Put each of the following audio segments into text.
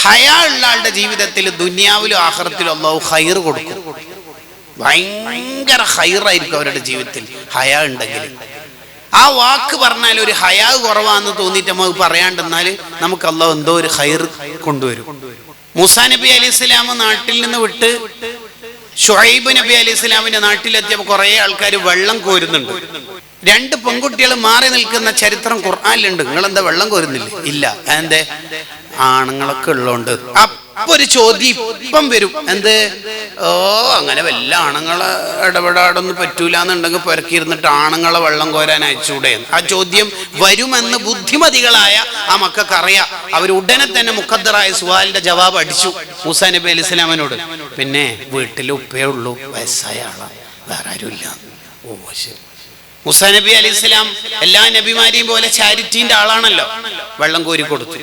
ഹയാ ഉള്ള ആളുടെ ജീവിതത്തിൽ ദുനിയാവിലും ആഖിറത്തിലും അല്ലാഹു ഖൈർ കൊടുക്കും. ഭയങ്കര ഖൈറായിരിക്കും അവരുടെ ജീവിതത്തിൽ ഹയാ ഉണ്ടെങ്കിൽ. ആ വാക്ക് പറഞ്ഞാൽ ഒരു ഹയാ കുറവാന്ന് തോന്നിയിട്ട് നമുക്ക് പറയാണ്ടെന്നാൽ നമുക്ക് അല്ലാഹു എന്തോ ഒരു ഖൈർ കൊണ്ടുവരും. മൂസാ നബി അലൈഹി സ്വലാം നാട്ടിൽ നിന്ന് വിട്ട് ഷുഐബ് നബി അലൈഹി സ്വലാമിന്റെ നാട്ടിലെത്തിയപ്പോൾ കുറെ ആൾക്കാർ വെള്ളം കോരുന്നുണ്ട്. 2 പെൺകുട്ടികൾ മാറി നിൽക്കുന്ന ചരിത്രം ഖുർആനിലുണ്ട്. നിങ്ങളെന്താ വെള്ളം കോരുന്നില്ല? ഇല്ല. എന്തേ? ആണുങ്ങളൊക്കെ ഉള്ളോണ്ട്. അപ്പൊ ഒരു ചോദ്യം ഇപ്പം വരും, എന്ത്? അങ്ങനെ വല്ല ആണുങ്ങളെ ഇടപെടാടൊന്നും പറ്റൂല എന്നുണ്ടെങ്കിൽ പുരക്കിയിരുന്നിട്ട് ആണുങ്ങളെ വെള്ളം കോരാൻ അയച്ചൂടെ? ആ ചോദ്യം വരുമെന്ന് ബുദ്ധിമതികളായ ആ മക്കൾക്കറിയാം. അവർ ഉടനെ തന്നെ മുഖദ്ദറായ സുവാലിന്റെ ജവാബ് അടിച്ചു മൂസാ നബി അലൈഹി സ്വലാമിനോട്. പിന്നെ വീട്ടിൽ ഉപ്പയേ ഉള്ളൂ, വയസ്സായ ആളാ, വേറെ ആരുമില്ല. ഓ ശരി. മൂസാ നബി അലൈഹി സ്വലാം എല്ലാ നബിമാരെയും പോലെ ചാരിറ്റീന്റെ ആളാണല്ലോ. വെള്ളം കോരി കൊടുത്തു.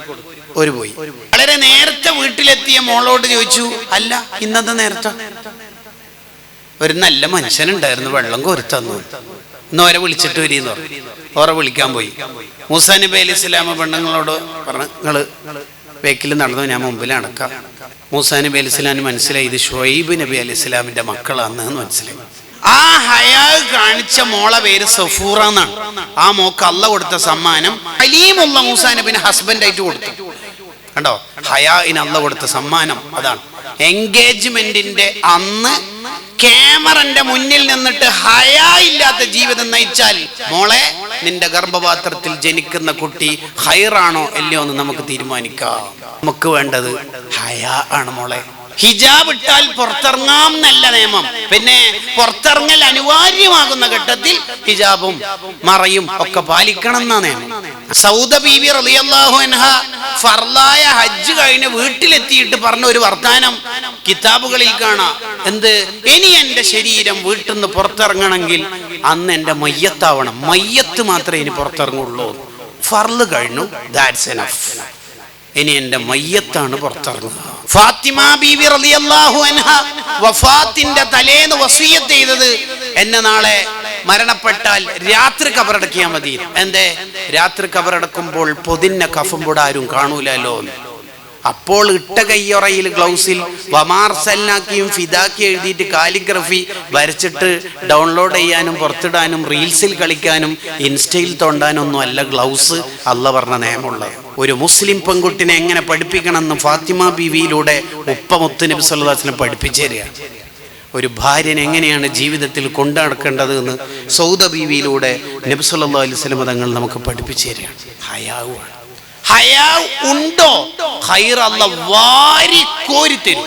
ഒരു പോയി. വളരെ നേരത്തെ വീട്ടിലെത്തിയ മോളോട് ചോദിച്ചു, അല്ല ഇന്നത്തെ നേരത്തെ ഒരു നല്ല മനുഷ്യനുണ്ടായിരുന്നു, വെള്ളം കോരി തന്നു, ഇന്ന് ഓരെ വിളിച്ചിട്ട് വരീന്ന് പറഞ്ഞു. ഓറെ വിളിക്കാൻ പോയി. മൂസാ നബി അലൈഹി സ്വലാം പെണ്ണുങ്ങളോട് പറഞ്ഞു, നിങ്ങള് വേക്കിൽ നടന്നു, ഞാൻ മുമ്പിൽ അടക്കാം. മൂസാ നബി അലൈഹി സ്വലാമിന് മനസ്സിലായി ഇത് ഷുഐബ് നബി അലൈഹി സ്വലാമിന്റെ മക്കളാണെന്ന് മനസ്സിലായി. ആ ഹയാ കാണിച്ച മോളെ പേര് സഫൂറ എന്നാണ്. ആ മോക്ക് അള്ള കൊടുത്ത സമ്മാനം ഹലീമുള്ള മൂസാ നബിന് ഹസ്ബൻഡ് ആയിട്ട് കൊടുത്തു. കണ്ടോ, ഹയാഇന് അള്ള കൊടുത്ത സമ്മാനം അതാണ്. എൻഗേജ്മെന്റിന്റെ അന്ന് ക്യാമറന്റെ മുന്നിൽ നിന്നിട്ട് ഹയാ ഇല്ലാത്ത ജീവിതം നയിച്ചാൽ മോളെ നിന്റെ ഗർഭപാത്രത്തിൽ ജനിക്കുന്ന കുട്ടി ഹൈറാണോ അല്ലയോ എന്ന് നമുക്ക് തീരുമാനിക്കാം. നമുക്ക് വേണ്ടത് ഹയാ ആണ് മോളെ. ഹിജാബ് ഇട്ടാൽ പുറത്തിറങ്ങാം എന്നല്ല നിയമം. പിന്നെ പുറത്തിറങ്ങൽ അനിവാര്യമാകുന്ന ഘട്ടത്തിൽ ഹിജാബും മറയും ഒക്കെ പാലിക്കണം എന്നാ നിയമം. സൗദ ബീവി റളിയല്ലാഹു അൻഹ ഫർളായ ഹജ്ജ് കഴിഞ്ഞ് വീട്ടിലെത്തിയിട്ട് പറഞ്ഞ ഒരു വർത്താനം കിതാബുകളിൽ കാണാം. എന്ത്? ഇനി എന്റെ ശരീരം വീട്ടിൽ നിന്ന് പുറത്തിറങ്ങണമെങ്കിൽ അന്ന് എന്റെ മയ്യത്താവണം, മയ്യത്ത് മാത്രമേ ഇനി പുറത്തിറങ്ങുള്ളൂ. ഫർള് കഴിഞ്ഞു, ദാറ്റ്സ് എനഫ്. ഇനി എന്റെ മയ്യത്താണ് പുറത്തിറങ്ങുക. ഫാത്തിമ ബീവി റളിയല്ലാഹു അൻഹ വഫാത്തിന്റെ തലേന്ന് വസിയത്ത് ചെയ്തത്, എന്നെ നാളെ മരണപ്പെട്ടാൽ രാത്രി കബറടക്കിയാൽ മതി. എന്തേ? രാത്രി കബറടക്കുമ്പോൾ പൊതിഞ്ഞ കഫംപുട ആരും കാണൂലല്ലോ. അപ്പോൾ ഇട്ട കയ്യൊറയിൽ ഗ്ലൗസിൽ വമാർസൽനാക്കിയും ഫിദാക്കി എഴുതിയിട്ട് കാലിഗ്രഫി വരച്ചിട്ട് ഡൗൺലോഡ് ചെയ്യാനും പുറത്തിടാനും റീൽസിൽ കളിക്കാനും ഇൻസ്റ്റയിൽ തോണ്ടാനൊന്നും അല്ല ഗ്ലൗസ് അള്ള പറഞ്ഞ നിയമമുള്ളത്. ഒരു മുസ്ലിം പെൺകുട്ടിനെ എങ്ങനെ പഠിപ്പിക്കണമെന്ന് ഫാത്തിമ ബീവിയിലൂടെ ഉപ്പമുത്ത് നബി സല്ലല്ലാഹു അലൈഹി വസല്ലം പഠിപ്പിച്ചു തരിക. ഒരു ഭാര്യനെ എങ്ങനെയാണ് ജീവിതത്തിൽ കൊണ്ടുനടക്കേണ്ടത് എന്ന് സൗദ ബീവിയിലൂടെ നബി സല്ലല്ലാഹു അലൈഹി വസല്ലം തങ്ങൾ നമുക്ക് പഠിപ്പിച്ചു തരികയാണ്. ഹയാവാണ്. ഹയാ ഉണ്ടോ, ഖൈർ അല്ലാഹ് വാരി കോരി തരും.